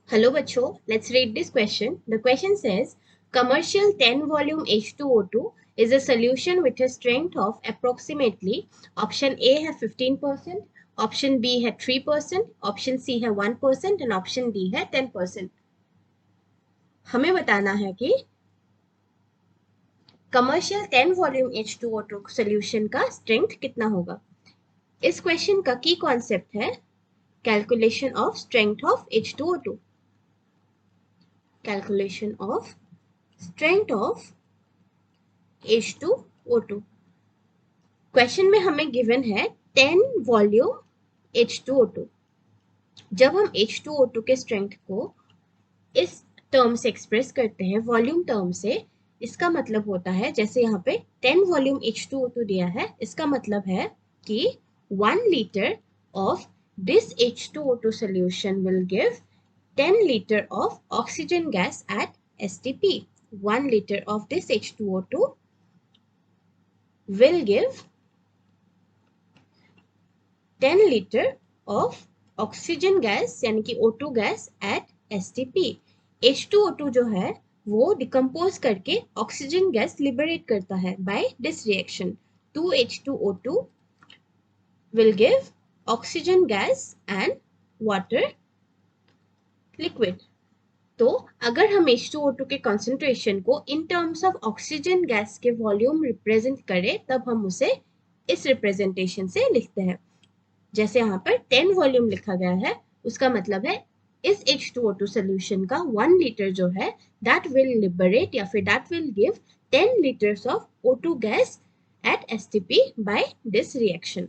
Hello bachcho, let's read this question. The question says, commercial 10 volume H2O2 is a solution with a strength of approximately option A है 15%, option B है 3%, option C है 1% and option D है 10%. हमें बताना है कि commercial 10 volume H2O2 solution का strength कितना होगा. इस क्वेश्चन का की कॉन्सेप्ट है calculation of strength of H2O2. Calculation of strength of H2O2. Question में हमें गिवन है 10 वॉल्यूम H2O2. जब हम H2O2 के स्ट्रेंथ को इस टर्म से एक्सप्रेस करते हैं वॉल्यूम टर्म से, इसका मतलब होता है जैसे यहाँ पे 10 वॉल्यूम H2O2 दिया है, इसका मतलब है कि 1 litre of this H2O2 solution will give 10 liter of oxygen gas at STP. 1 liter of this H2O2 will give 10 liter of oxygen gas यानी कि O2 gas at STP. H2O2 जो है वो डिकम्पोज करके ऑक्सीजन गैस लिबरेट करता है by this reaction. 2H2O2 will give oxygen gas and water liquid. तो अगर हम H2O2 के कॉन्सेंट्रेशन को in terms of oxygen gas के वॉल्यूम रिप्रेजेंट करें तब हम उसे इस रिप्रेजेंटेशन से लिखते हैं. जैसे यहाँ पर 10 वॉल्यूम लिखा गया है, उसका मतलब है इस H2O2 सॉल्यूशन का 1 लीटर जो है दैट विल लिबरेट या फिर that will give 10 litres of O2 gas at STP by this reaction.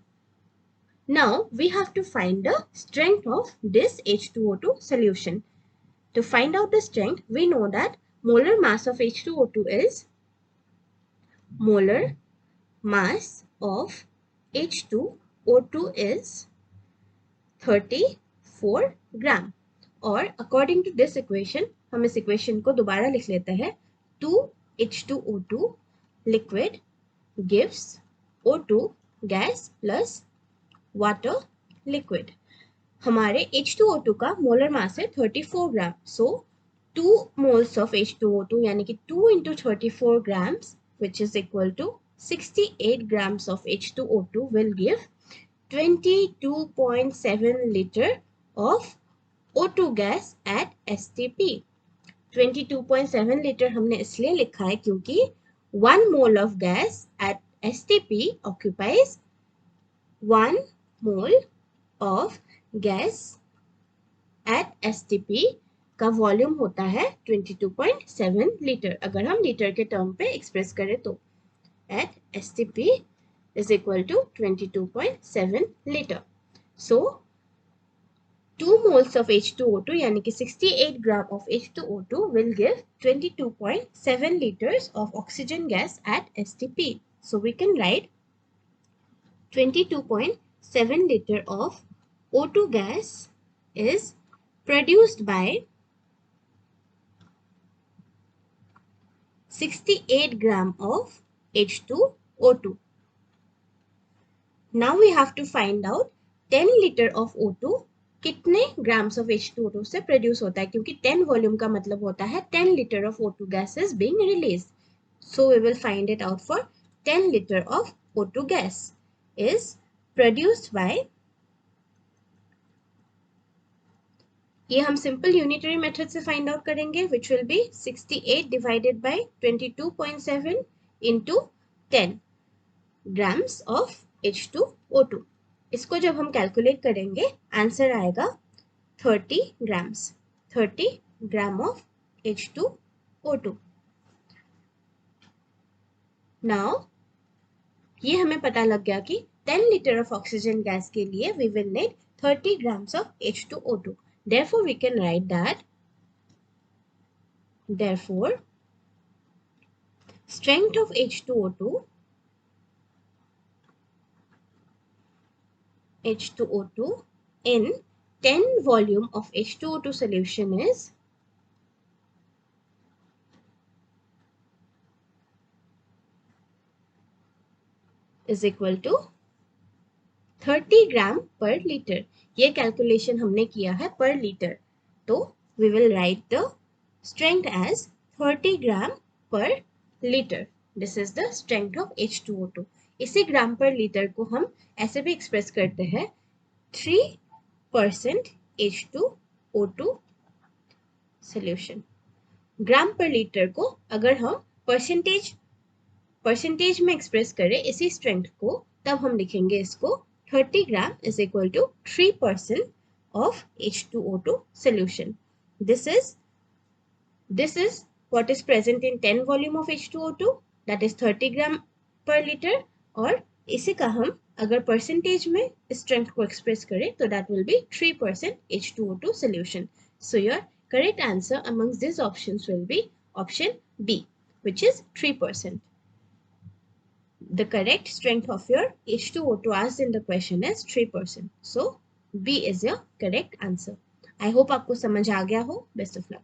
Now we have to find the strength of this H2O2 solution. To find out the strength, we know that molar mass of H2O2 is molar mass of H2O2 is 34 ग्राम. और according to this equation हम इस equation को दोबारा लिख लेते हैं. 2H2O2 liquid gives O2 gas plus water liquid. हमारे H2O2 का मोलर मास है 34 ग्राम. सो 2 moles of H2O2 यानी कि 2 into 34 grams which is equal to 68 grams of H2O2 will give 22.7 liter of O2 gas at STP. 22.7 liter हमने इसलिए लिखा है क्योंकि 1 mole of gas at STP occupies 1 mole of gas at STP का volume होता है 22.7 लीटर. अगर हम लीटर के टर्म पे एक्सप्रेस करें तो at STP is equal to 22.7 liter. So 2 moles of H2O2 यानी कि 68 gram of H2O2 will give 22.7 liters of oxygen gas at STP. So we can write 22.7 liter of O2 gas is produced by 68 gram of H2O2. Now we have to find out 10 liter of O2 कितने grams of H2O2 से produce होता है, क्योंकि 10 volume का मतलब होता है 10 liter of O2 gas is being released. So we will find it out for 10 liter of O2 gas is produced by, ये हम सिंपल यूनिटरी मेथड से फाइंड आउट करेंगे which will be 68 divided by 22.7 into 10 grams of H2O2. इसको जब हम calculate करेंगे answer आएगा 30 grams, 30 gram of H2O2. Now ये हमें पता लग गया कि 10 लीटर ऑफ ऑक्सीजन गैस के लिए we will need 30 grams of H2O2. Therefore, we can write that strength of H2O2 in 10 volume of H2O2 solution is equal to 30 ग्राम पर litre. ये कैलकुलेशन हमने किया है पर लीटर, तो we will write the strength as 30 gram per liter. This is the strength of H2O2. इसी ग्राम पर litre को हम ऐसे भी एक्सप्रेस करते हैं 3% H2O2 solution. ग्राम पर लीटर को अगर हम परसेंटेज में एक्सप्रेस करें इसी स्ट्रेंथ को, तब हम लिखेंगे इसको 30 gram is equal to 3% of H2O2 solution. This is what is present in 10 volume of H2O2, that is 30 gram per liter. और इसी का हम अगर परसेंटेज में स्ट्रेंथ को एक्सप्रेस करें तो that will be 3% H2O2 solution. So your correct answer amongst these options will be option B, which is 3%. The correct strength of your H2O2 asked in the question is 3%. So B is your correct answer. I hope आपको समझ आ गया हो. Best of luck.